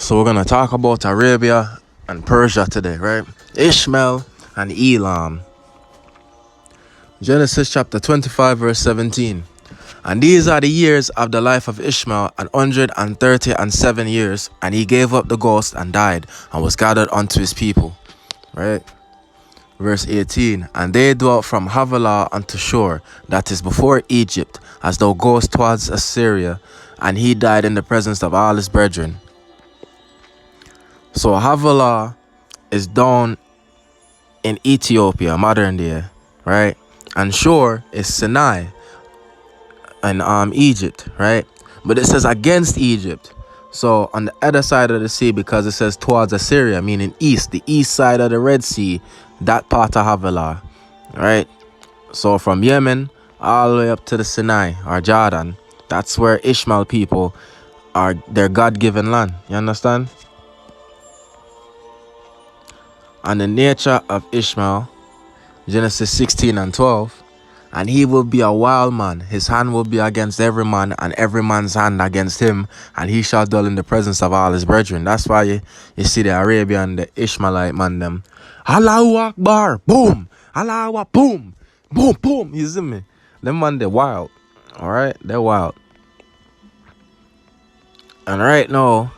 So we're gonna talk about Arabia and Persia today, right? Ishmael and Elam. Genesis chapter 25 verse 17. And these are the years of the life of Ishmael, 137 years, and he gave up the ghost and died, and was gathered unto his people. Right? Verse 18. And they dwelt from Havilah unto Shur, that is before Egypt, as thou goest towards Assyria, and he died in the presence of all his brethren. So Havilah is down in Ethiopia, modern day, right? And Shur is Sinai in Egypt, right? But it says against Egypt. So on the other side of the sea, because it says towards Assyria, meaning east, the east side of the Red Sea, that part of Havilah, right? So from Yemen all the way up to the Sinai or Jordan, that's where Ishmael people are, their God-given land. You understand? And the nature of Ishmael, Genesis 16 and 12, and he will be a wild man. His hand will be against every man, and every man's hand against him, and he shall dwell in the presence of all his brethren. That's why you see the Arabian, the Ishmaelite man, them, Allahu Akbar, boom, Allahu Akbar, boom, boom, boom. You see me? Them man, they're wild. All right, they're wild. And right now,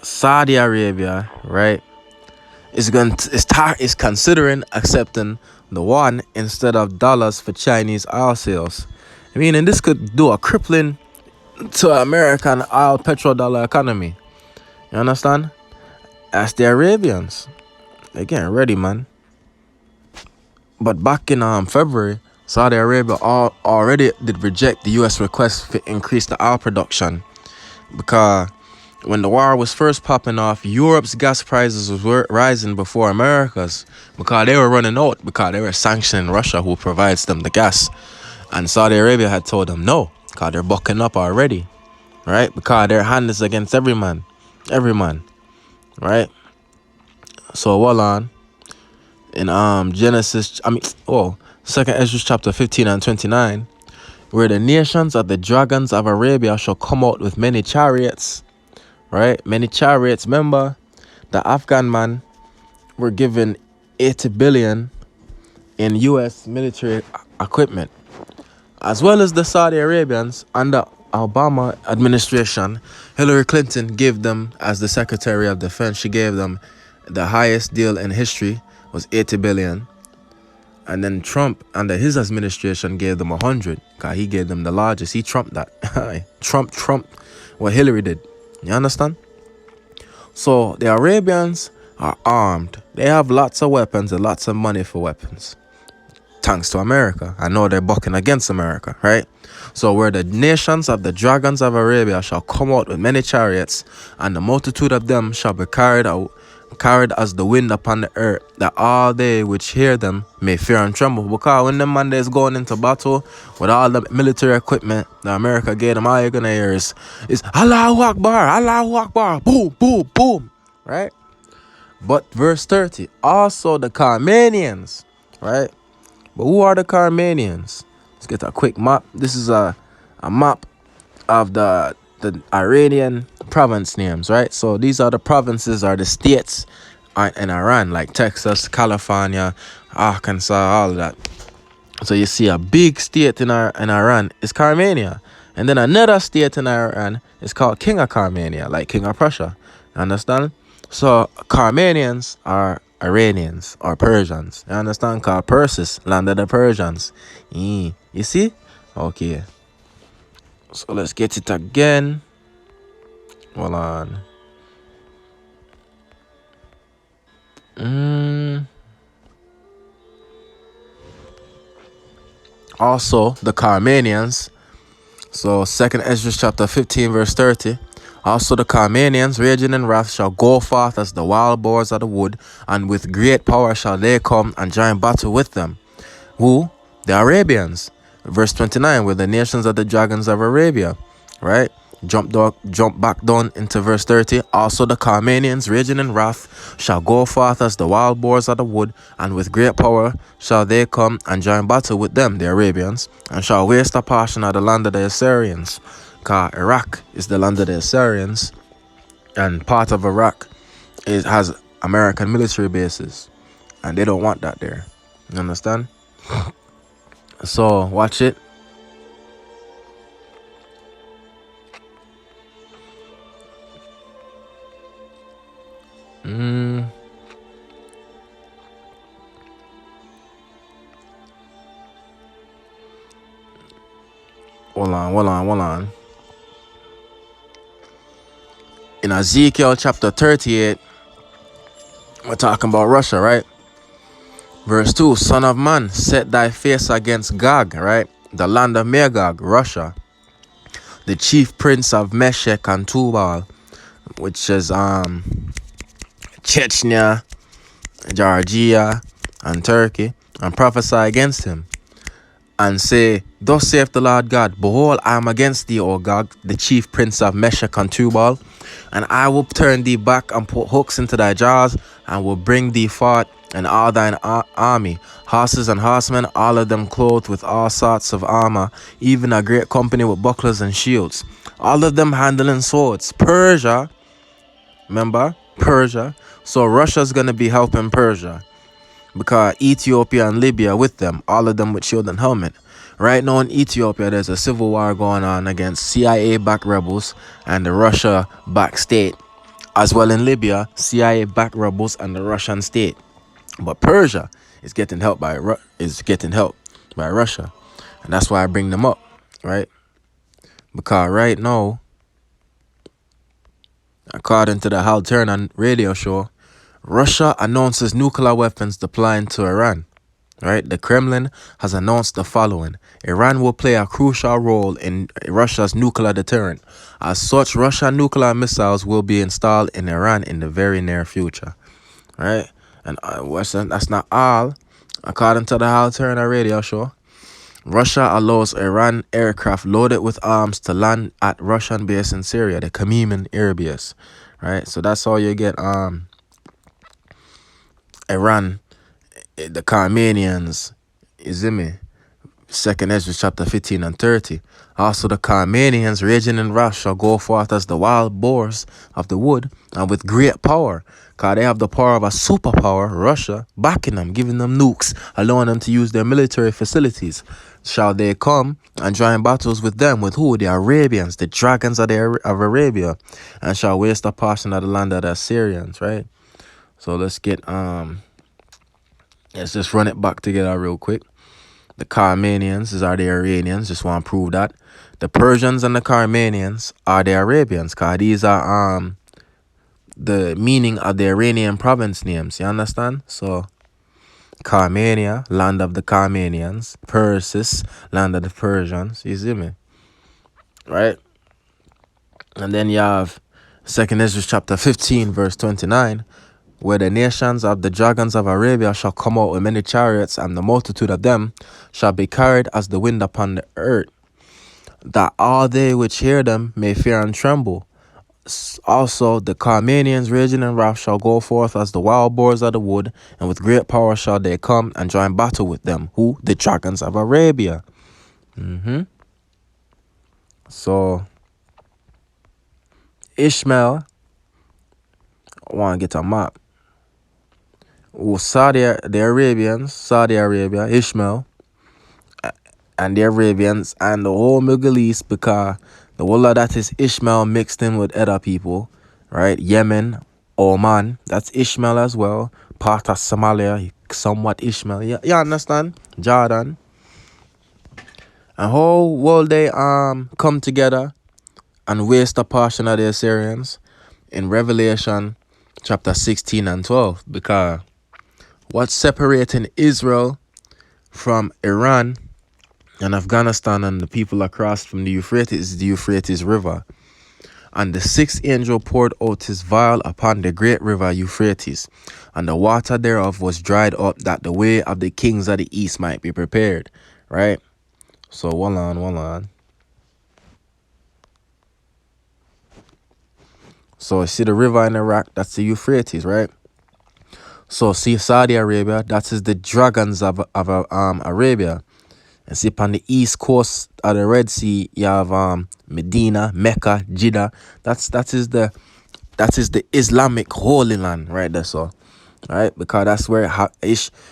Saudi Arabia, right, is considering accepting the yuan instead of dollars for Chinese oil sales. I mean, and this could do a crippling to American oil petrodollar economy. You understand? As the Arabians, they're getting ready, man. But back in February, Saudi Arabia already did reject the U.S. request to increase the oil production, because when the war was first popping off, Europe's gas prices were rising before America's, because they were running out, because they were sanctioning Russia, who provides them the gas. And Saudi Arabia had told them no, because they're bucking up already, right? Because their hand is against every man, right? So hold on. In Genesis, Second Ezra chapter 15 and 29, where the nations of the Dragons of Arabia shall come out with many chariots. Right, many chariots. Remember, the Afghan man were given 80 billion in U.S. military equipment, as well as the Saudi Arabians under Obama administration. Hillary Clinton gave them, as the Secretary of Defense, she gave them the highest deal in history, was 80 billion. And then Trump, under his administration, gave them 100, because he gave them the largest. He trumped that. Trump what Hillary did. You understand? So the Arabians are armed. They have lots of weapons and lots of money for weapons, thanks to America. I know they're bucking against America, right? So where the nations of the Dragons of Arabia shall come out with many chariots, and the multitude of them shall be carried as the wind upon the earth, that all they which hear them may fear and tremble. Because when them man is going into battle with all the military equipment that America gave them, all you're gonna hear is Allahu Akbar, boom, boom, boom, right? But verse 30, also the Carmanians, right? But who are the Carmanians? Let's get a quick map. This is a map of the Iranian province names, right? So these are the provinces, or the states in Iran, like Texas, California, Arkansas, all of that. So you see a big state in Iran is Carmania, and then another state in Iran is called King of Carmania, like King of Prussia. Understand? So Carmanians are Iranians or Persians. You understand? Called Persis, land of the Persians. You see? Okay. So let's get it again. Hold on. Also, the Carmanians. So, 2nd Ezra chapter 15 verse 30. Also the Carmanians, raging in wrath, shall go forth as the wild boars of the wood, and with great power shall they come and join battle with them. Who? The Arabians. Verse 29, where the nations of the Dragons of Arabia, right? Jump back down into verse 30. Also the Carmanians, raging in wrath, shall go forth as the wild boars of the wood, and with great power shall they come and join battle with them, the Arabians, and shall waste a portion of the land of the Assyrians. Because Iraq is the land of the Assyrians, And part of Iraq has American military bases, and they don't want that there. You understand? So watch it. Hold on. In Ezekiel chapter 38, we're talking about Russia, right? Verse 2, Son of man, set thy face against Gog, right? The land of Magog, Russia. The chief prince of Meshech and Tubal, which is Chechnya, Georgia, and Turkey, and prophesy against him, and say, Thus saith the Lord God, Behold, I am against thee, O Gog, the chief prince of Meshech and Tubal, and I will turn thee back and put hooks into thy jaws, and will bring thee forth and all thine army, horses and horsemen, all of them clothed with all sorts of armor, even a great company with bucklers and shields, all of them handling swords. Persia, remember? Persia. So Russia's going to be helping Persia, because Ethiopia and Libya with them, all of them with shield and helmet. Right now in Ethiopia, there's a civil war going on against CIA-backed rebels and the Russia-backed state. As well in Libya, CIA-backed rebels and the Russian state. But Persia is getting help by Russia, and that's why I bring them up, right? Because right now, according to the Halternan radio show, Russia announces nuclear weapons deploying to Iran. Right? The Kremlin has announced the following. Iran will play a crucial role in Russia's nuclear deterrent. As such, Russian nuclear missiles will be installed in Iran in the very near future. Right? And that's not all. According to the Halterna radio show, Russia allows Iran aircraft loaded with arms to land at Russian base in Syria, the Carmanian air base. Right? So that's how you get Iran, the Carmanians, Izimi, 2nd Ezra chapter 15 and 30. Also the Carmanians raging in wrath shall go forth as the wild boars of the wood, and with great power, because they have the power of a superpower, Russia, backing them, giving them nukes, allowing them to use their military facilities. Shall they come and join battles with them? With who? The Arabians, the dragons of Arabia, and shall waste a portion of the land of the Assyrians, right? So let's just run it back together real quick. The Carmanians are the Iranians, just want to prove that. The Persians and the Carmanians are the Arabians, because these are the meaning of the Iranian province names, you understand? So Carmania, land of the Carmanians. Persis, land of the Persians, you see me? Right? And then you have 2nd Ezra chapter 15 verse 29, where the nations of the dragons of Arabia shall come out with many chariots, and the multitude of them shall be carried as the wind upon the earth, that all they which hear them may fear and tremble. Also the Carmanians raging in wrath shall go forth as the wild boars of the wood, and with great power shall they come and join battle with them. Who? The dragons of Arabia. So Ishmael, I want to get a map. Saudi Arabia, Ishmael, and the Arabians, and the whole Middle East, because the whole of that is Ishmael mixed in with other people, right? Yemen, Oman, that's Ishmael as well. Part of Somalia, somewhat Ishmael. You understand? Jordan. And how will they come together and waste a portion of the Assyrians in Revelation chapter 16 and 12? Because what's separating Israel from Iran and Afghanistan and the people across from the Euphrates is the Euphrates River. And the sixth angel poured out his vial upon the great river Euphrates, and the water thereof was dried up, that the way of the kings of the east might be prepared. Right? So, hold on. So, see the river in Iraq, that's the Euphrates, right? So, see Saudi Arabia, that is the dragons of Arabia. And see upon the east coast of the Red Sea, you have Medina, Mecca, Jeddah. That is the that is the Islamic Holy Land right there, so right, because that's where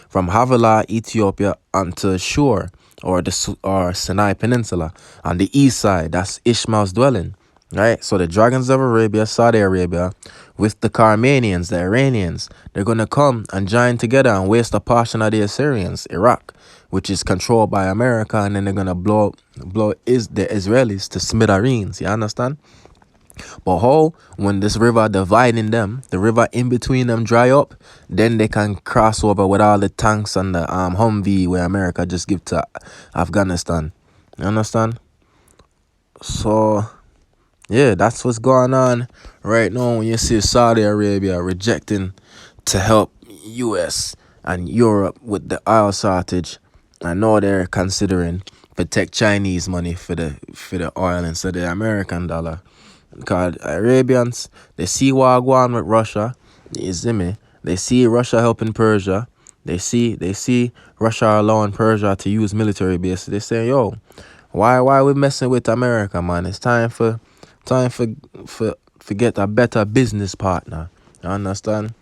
from Havilah, Ethiopia, onto Shur, or or Sinai Peninsula on the east side. That's Ishmael's dwelling, right? So the Dragons of Arabia, Saudi Arabia, with the Carmanians, the Iranians, they're gonna come and join together and waste a portion of the Assyrians, Iraq, which is controlled by America, and then they're gonna blow the Israelis to smithereens. You understand? But how, when this river dividing them, the river in between them dry up, then they can cross over with all the tanks and the Humvee where America just give to Afghanistan. You understand? So yeah, that's what's going on right now when you see Saudi Arabia rejecting to help US and Europe with the oil shortage. I know they're considering protect Chinese money for the oil instead of the American dollar. Because Arabians, they see what go on with Russia. You see me? They see Russia helping Persia. They see Russia allowing Persia to use military bases. They say, yo, why we messing with America, man? It's time for get a better business partner. You understand?